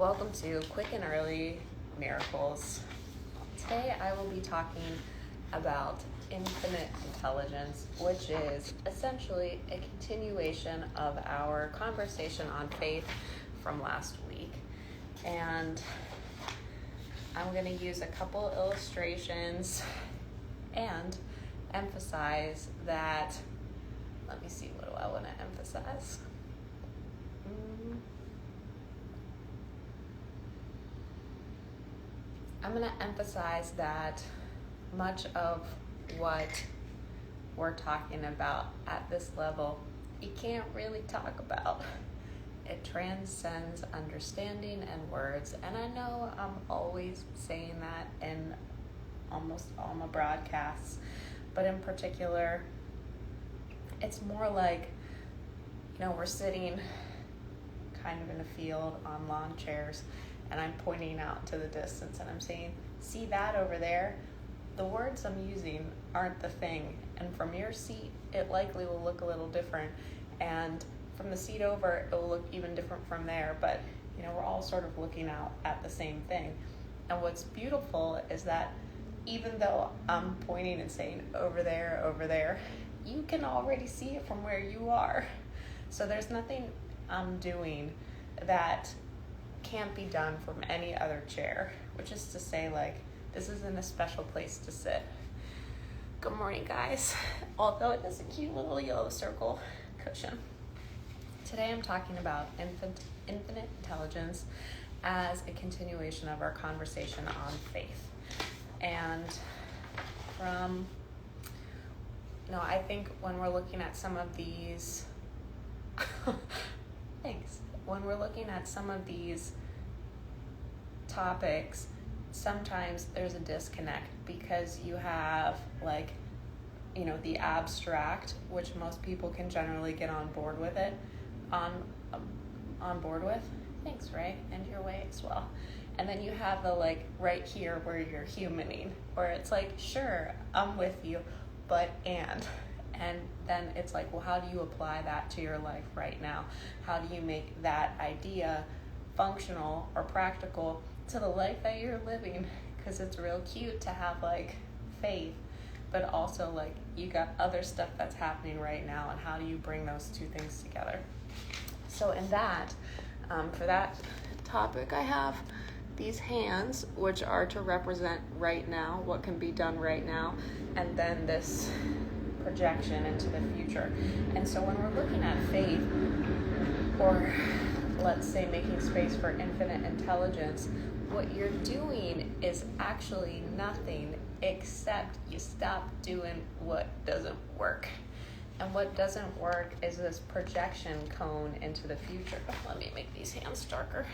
welcome to Quick and Early Miracles. Today I will be talking about infinite intelligence, which is essentially a continuation of our conversation on faith from last week. And I'm going to use a couple illustrations and emphasize that, let me see, what do I want to emphasize? I'm going to emphasize that much of what we're talking about at this level, you can't really talk about. It transcends understanding and words. And I know I'm always saying that in almost all my broadcasts, but in particular, it's more like, we're sitting kind of in a field on lawn chairs, and I'm pointing out to the distance and I'm saying, see that over there? The words I'm using aren't the thing. And from your seat, it likely will look a little different. And from the seat over, it will look even different from there. But, we're all sort of looking out at the same thing. And what's beautiful is that even though I'm pointing and saying over there, you can already see it from where you are. So there's nothing I'm doing that can't be done from any other chair, which is to say, this isn't a special place to sit. Good morning, guys. Although it is a cute little yellow circle cushion. Today I'm talking about infinite intelligence as a continuation of our conversation on faith. And from, I think when we're looking at some of these, when we're looking at some of these topics, sometimes there's a disconnect because you have the abstract, which most people can generally get on board with it, on board with. Thanks, right? And your way as well. And then you have the right here where you're humaning, where it's sure, I'm with you, but and then it's well, how do you apply that to your life right now? How do you make that idea functional or practical to the life that you're living? Because it's real cute to have faith, but also you got other stuff that's happening right now, and how do you bring those two things together? So in that, for that topic, I have these hands, which are to represent right now, what can be done right now, and then this projection into the future. And so when we're looking at faith, or let's say making space for infinite intelligence, what you're doing is actually nothing except you stop doing what doesn't work. And what doesn't work is this projection cone into the future. Let me make these hands darker.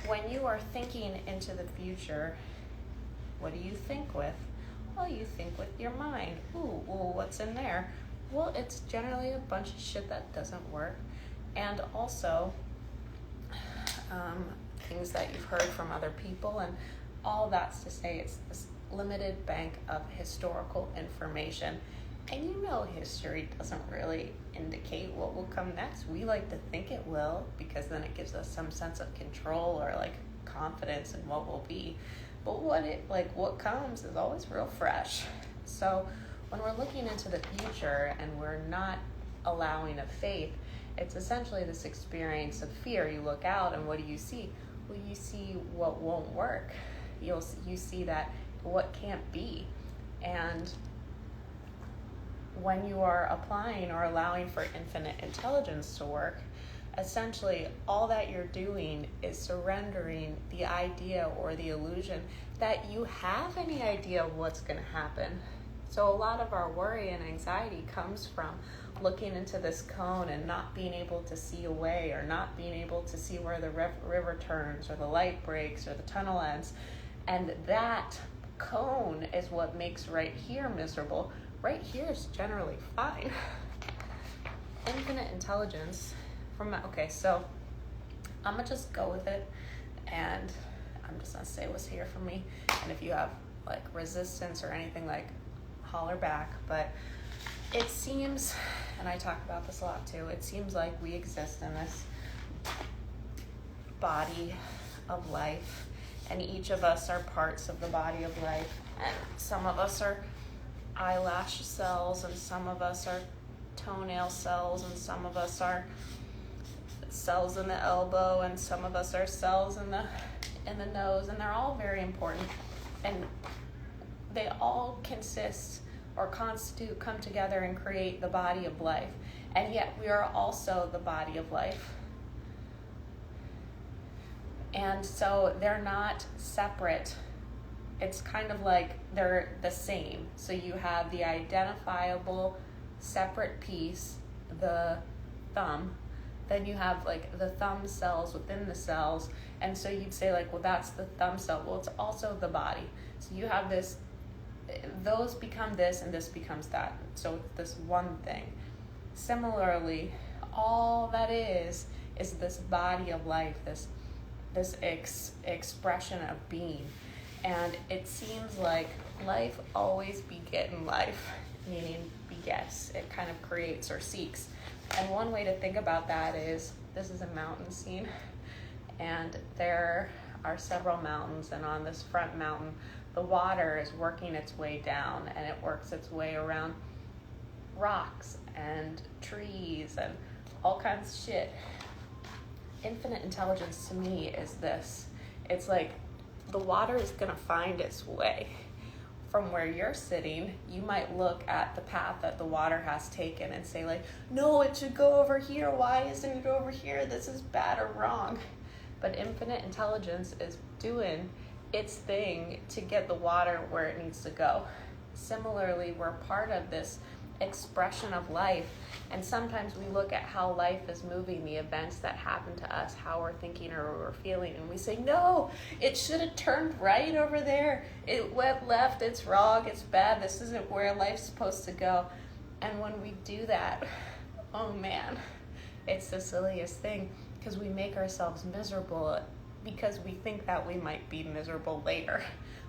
When you are thinking into the future, what do you think with? Well, you think with your mind. Ooh, what's in there? Well, it's generally a bunch of shit that doesn't work. And also, things that you've heard from other people, and all that's to say it's this limited bank of historical information. And history doesn't really indicate what will come next. We like to think it will, because then it gives us some sense of control or confidence in what will be. But what comes is always real fresh. So when we're looking into the future and we're not allowing a faith, it's essentially this experience of fear. You look out and what do you see? Well, you see what won't work. You see that what can't be. And when you are applying or allowing for infinite intelligence to work, essentially all that you're doing is surrendering the idea or the illusion that you have any idea of what's going to happen. So a lot of our worry and anxiety comes from looking into this cone and not being able to see a way, or not being able to see where the river turns or the light breaks or the tunnel ends. And that cone is what makes right here miserable. Right here is generally fine. Infinite intelligence. So I'm going to just go with it, and I'm just going to say what's here for me. And if you have resistance or anything, holler back. But it seems, and I talk about this a lot too, it seems like we exist in this body of life, and each of us are parts of the body of life. And some of us are eyelash cells, and some of us are toenail cells, and some of us are cells in the elbow, and some of us are cells in the nose, and they're all very important, and they all consist or constitute, come together and create the body of life. And yet we are also the body of life. And so they're not separate. It's kind of like they're the same. So you have the identifiable separate piece, the thumb. Then you have like the thumb cells within the cells. And so you'd say like, well, that's the thumb cell. Well, it's also the body. So you have this, those become this and this becomes that. So it's this one thing. Similarly, all that is this body of life, this expression of being. And it seems like life always begets life, meaning begets. It kind of creates or seeks. And one way to think about that is, this is a mountain scene, and there are several mountains, and on this front mountain, the water is working its way down, and it works its way around rocks and trees and all kinds of shit. Infinite intelligence to me is this. It's like the water is going to find its way. From where you're sitting, you might look at the path that the water has taken and say like, no, it should go over here. Why isn't it over here? This is bad or wrong. But infinite intelligence is doing its thing to get the water where it needs to go. Similarly, we're part of this expression of life, and sometimes we look at how life is moving, the events that happen to us, how we're thinking or we're feeling, and we say, no, it should have turned right over there, it went left, it's wrong, it's bad, this isn't where life's supposed to go. And when we do that, oh man, it's the silliest thing, because we make ourselves miserable because we think that we might be miserable later,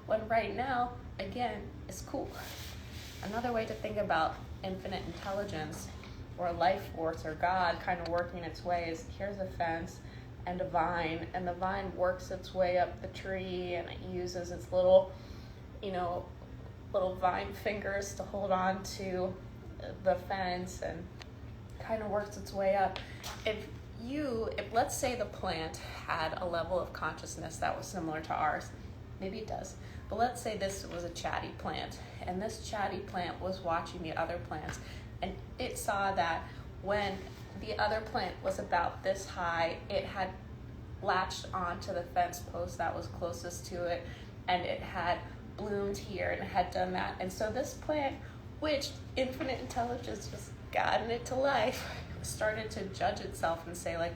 when right now, again, it's cool. Another way to think about infinite intelligence or life force or God kind of working its way is, here's a fence and a vine, and the vine works its way up the tree, and it uses its little vine fingers to hold on to the fence and kind of works its way up. If let's say the plant had a level of consciousness that was similar to ours, maybe it does, but let's say this was a chatty plant, and this chatty plant was watching the other plants, and it saw that when the other plant was about this high, it had latched onto the fence post that was closest to it, and it had bloomed here and had done that. And so this plant, which infinite intelligence was gotten it to life, started to judge itself and say like,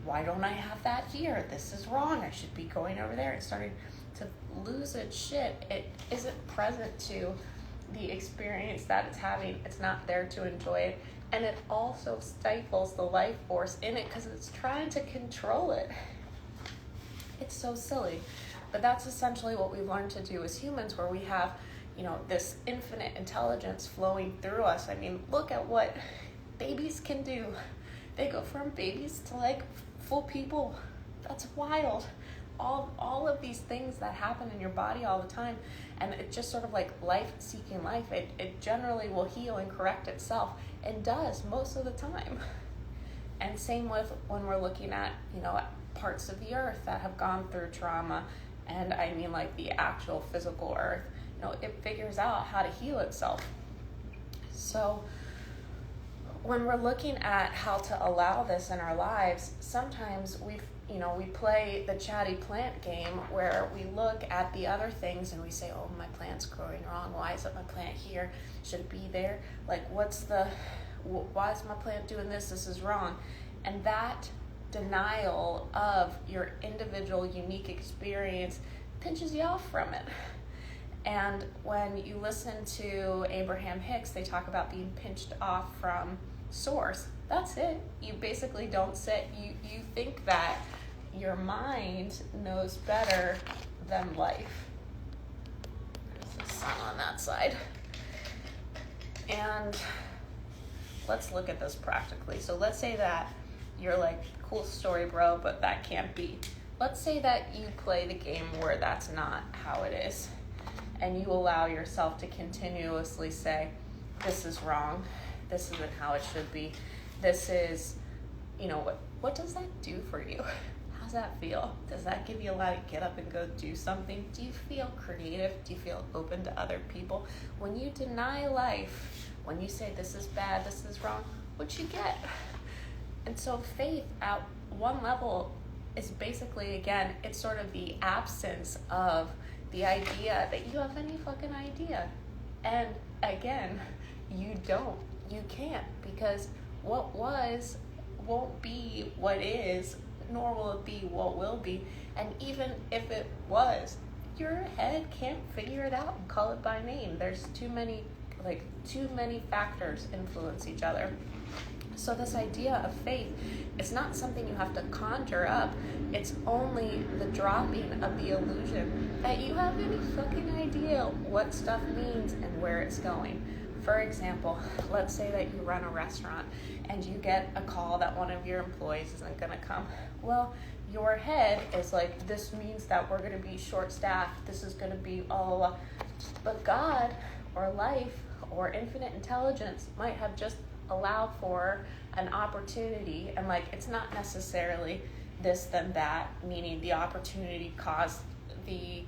why don't I have that here? This is wrong. I should be going over there. It started to lose its shit. It isn't present to the experience that it's having. It's not there to enjoy it. And it also stifles the life force in it because it's trying to control it. It's so silly. But that's essentially what we've learned to do as humans, where we have, this infinite intelligence flowing through us. I mean, look at what babies can do. They go from babies to like full people. That's wild. All of these things that happen in your body all the time, and it just sort of like life-seeking life, it generally will heal and correct itself, and does most of the time. And same with when we're looking at, parts of the earth that have gone through trauma, and I mean like the actual physical earth, it figures out how to heal itself. So when we're looking at how to allow this in our lives, sometimes we play the chatty plant game where we look at the other things and we say, oh, my plant's growing wrong. Why isn't my plant here? Should it be there? Like, why is my plant doing this? This is wrong. And that denial of your individual unique experience pinches you off from it. And when you listen to Abraham Hicks, they talk about being pinched off from source. That's it. You basically don't sit, you think that your mind knows better than life. There's the sun on that side. And let's look at this practically. So let's say that you're like, cool story, bro, but that can't be. let's say that you play the game where that's not how it is, and you allow yourself to continuously say, this is wrong, this isn't how it should be, this is, what does that do for you? How's that feel? Does that give you a lot of get up and go do something? Do you feel creative? Do you feel open to other people? When you deny life, when you say this is bad, this is wrong, what you get? And so faith at one level is basically, again, it's sort of the absence of the idea that you have any fucking idea. And again, you can't, because what was won't be what is, nor will it be what will be. And even if it was, your head can't figure it out and call it by name. There's too many factors influence each other. So this idea of faith is not something you have to conjure up. It's only the dropping of the illusion that you have any fucking idea what stuff means and where it's going. For example, let's say that you run a restaurant and you get a call that one of your employees isn't going to come. Well, your head is like, this means that we're going to be short-staffed. This is going to be all. But God or life or infinite intelligence might have just allowed for an opportunity, and it's not necessarily this then that, meaning the opportunity caused the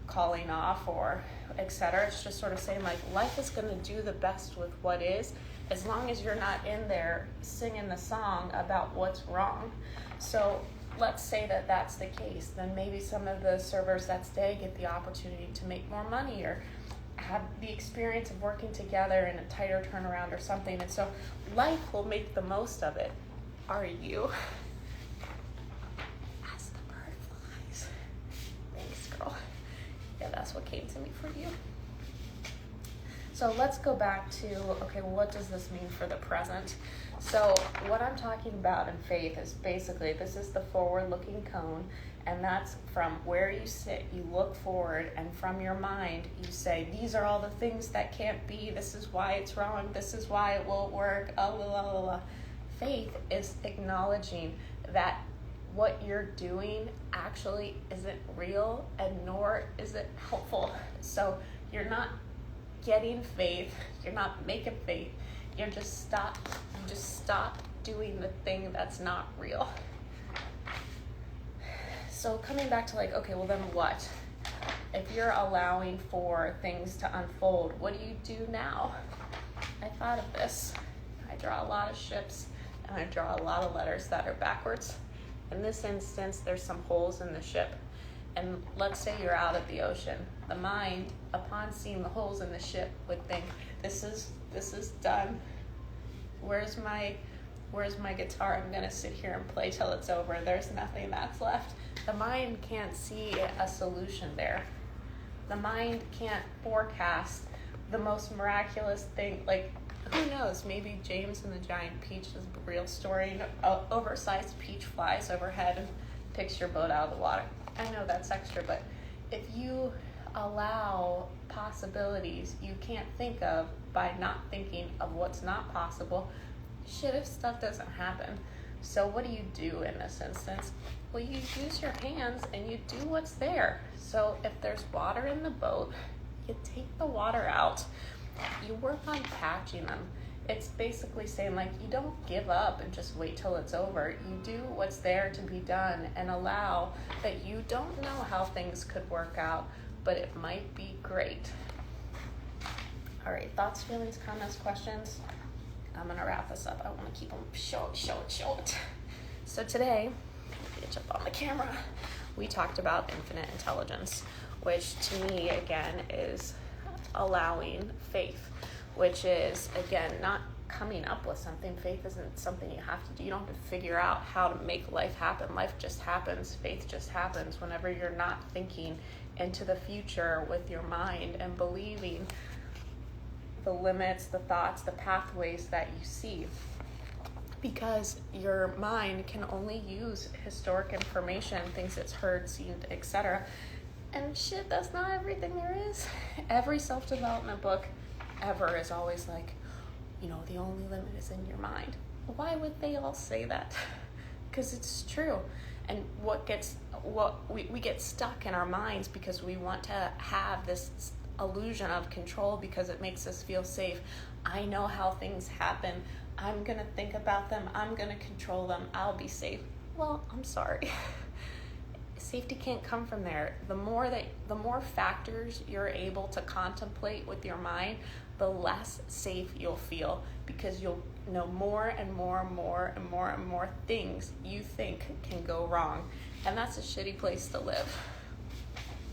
calling off or etc. It's just sort of saying life is going to do the best with what is, as long as you're not in there singing the song about what's wrong. So let's say that that's the case, then maybe some of the servers that stay get the opportunity to make more money or have the experience of working together in a tighter turnaround or something. And so life will make the most of it. Are you? As the bird flies. Thanks, girl. Yeah, that's what came to me for you. So let's go back to, okay, what does this mean for the present? So what I'm talking about in faith is basically, this is the forward-looking cone, and that's from where you sit, you look forward, and from your mind, you say, these are all the things that can't be, this is why it's wrong, this is why it won't work, Faith is acknowledging that what you're doing actually isn't real, and nor is it helpful. So you're not getting faith, you're not making faith, you just stop doing the thing that's not real. So coming back to okay, well then what? If you're allowing for things to unfold, what do you do now? I thought of this. I draw a lot of ships and I draw a lot of letters that are backwards. In this instance, there's some holes in the ship. And let's say you're out at the ocean. The mind, upon seeing the holes in the ship, would think, this is done. Where's my guitar? I'm gonna sit here and play till it's over. There's nothing that's left. The mind can't see a solution there. The mind can't forecast the most miraculous thing. Who knows? Maybe James and the Giant Peach is a real story. An oversized peach flies overhead and picks your boat out of the water. I know that's extra, but if you allow possibilities you can't think of by not thinking of what's not possible, shit if stuff doesn't happen. So what do you do in this instance? Well, you use your hands and you do what's there. So if there's water in the boat, you take the water out. You work on catching them. It's basically saying you don't give up and just wait till it's over. You do what's there to be done and allow that you don't know how things could work out, but it might be great. All right, thoughts, feelings, comments, questions? I'm gonna wrap this up. I wanna keep them short. So today, get up on the camera, we talked about infinite intelligence, which to me, again, is allowing faith, which is, again, not coming up with something. Faith isn't something you have to do. You don't have to figure out how to make life happen. Life just happens. Faith just happens whenever you're not thinking into the future with your mind and believing the limits, the thoughts, the pathways that you see. Because your mind can only use historic information, things it's heard, seen, etc. And shit, that's not everything there is. Every self-development book ever is always the only limit is in your mind. Why would they all say that? Because it's true. And we get stuck in our minds because we want to have this illusion of control because it makes us feel safe. I know how things happen. I'm going to think about them. I'm going to control them. I'll be safe. Well, I'm sorry. Safety can't come from there. The more factors you're able to contemplate with your mind, the less safe you'll feel, because you'll know more and more and more and more and more things you think can go wrong. And that's a shitty place to live.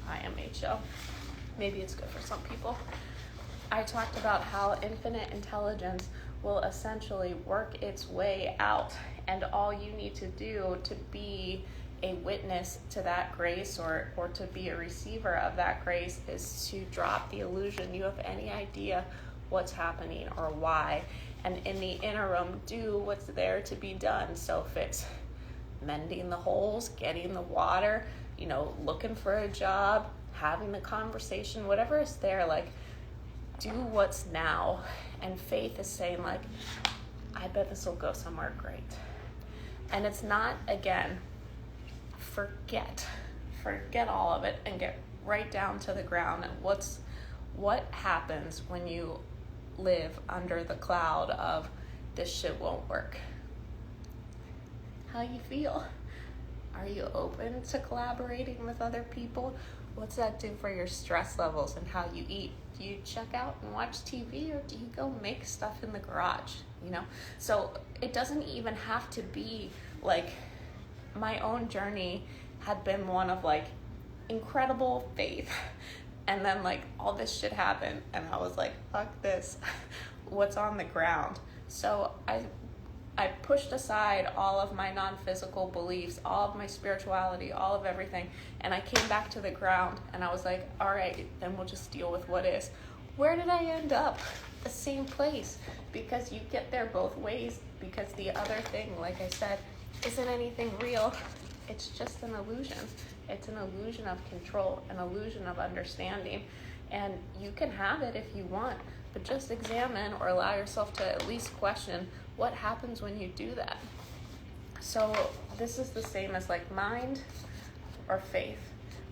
IMHO. Maybe it's good for some people. I talked about how infinite intelligence will essentially work its way out, and all you need to do to be a witness to that grace or to be a receiver of that grace is to drop the illusion you have any idea what's happening or why, and in the interim do what's there to be done. So if it's mending the holes, getting the water, looking for a job, having the conversation, whatever is there, like, do what's now. And faith is saying, like, I bet this will go somewhere great. And it's not, again, forget all of it and get right down to the ground. And what happens when you live under the cloud of this shit won't work? How you feel? Are you open to collaborating with other people? What's that do for your stress levels and how you eat? Do you check out and watch TV, or do you go make stuff in the garage? So it doesn't even have to be like, my own journey had been one of like incredible faith, and then like all this shit happened and I was like, fuck this. What's on the ground? So I pushed aside all of my non-physical beliefs, all of my spirituality, all of everything, and I came back to the ground and I was like, all right, then we'll just deal with what is. Where did I end up? The same place, because you get there both ways, because the other thing, like I said, isn't anything real. It's just an illusion. It's an illusion of control, an illusion of understanding. And you can have it if you want, but just examine or allow yourself to at least question what happens when you do that. So this is the same as like mind or faith.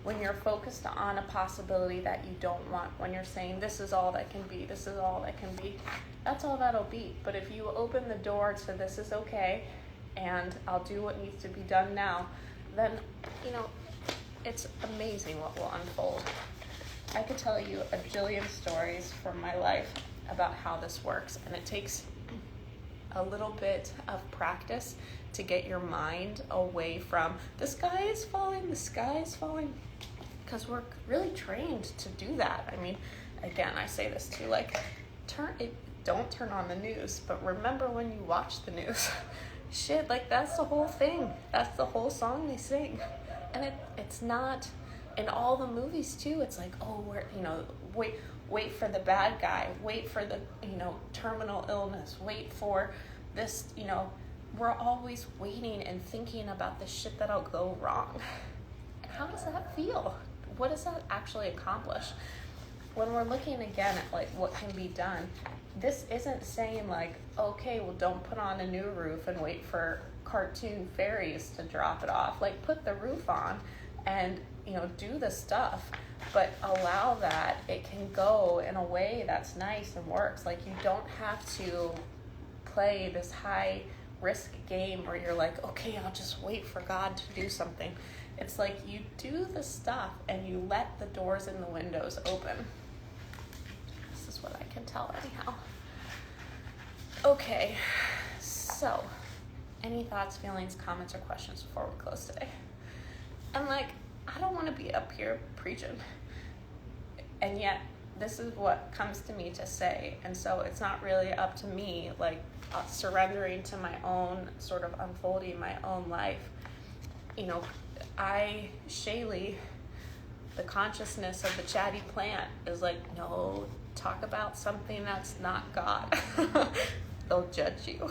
When you're focused on a possibility that you don't want, when you're saying this is all that can be, this is all that can be, that's all that'll be. But if you open the door to this is okay, and I'll do what needs to be done now, then, it's amazing what will unfold. I could tell you a jillion stories from my life about how this works, and it takes a little bit of practice to get your mind away from the sky is falling, because we're really trained to do that. I mean, again, I say this too, like, don't turn on the news, but remember when you watch the news. Shit, like, that's the whole thing. That's the whole song they sing. And it's not, in all the movies too, it's like, oh, wait for the bad guy, wait for the, terminal illness, wait for this, we're always waiting and thinking about the shit that'll go wrong. And how does that feel? What does that actually accomplish? When we're looking again at like what can be done, this isn't saying like, okay, well, don't put on a new roof and wait for cartoon fairies to drop it off. Like, put the roof on and, do the stuff, but allow that it can go in a way that's nice and works. Like, you don't have to play this high risk game where you're like, okay, I'll just wait for God to do something. It's like you do the stuff and you let the doors and the windows open. This is what I can tell anyhow. Okay, so any thoughts, feelings, comments, or questions before we close today? And like, I don't want to be up here preaching, and yet this is what comes to me to say. And so it's not really up to me, like surrendering to my own sort of unfolding my own life. Shaylee, the consciousness of the chatty plant is like, no, talk about something that's not God. They'll judge you.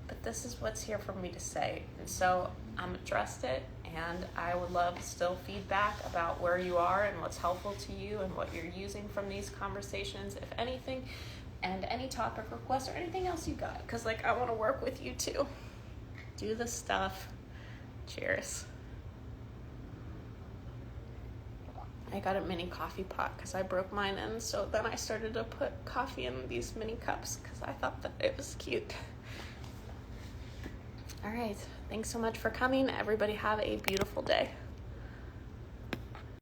But this is what's here for me to say. And so I'm addressed it, and I would love still feedback about where you are and what's helpful to you and what you're using from these conversations, if anything, and any topic requests or anything else you got. Because, like, I want to work with you too. do the stuff. Cheers. I got a mini coffee pot because I broke mine, and so then I started to put coffee in these mini cups because I thought that it was cute. All right, thanks so much for coming. Everybody have a beautiful day.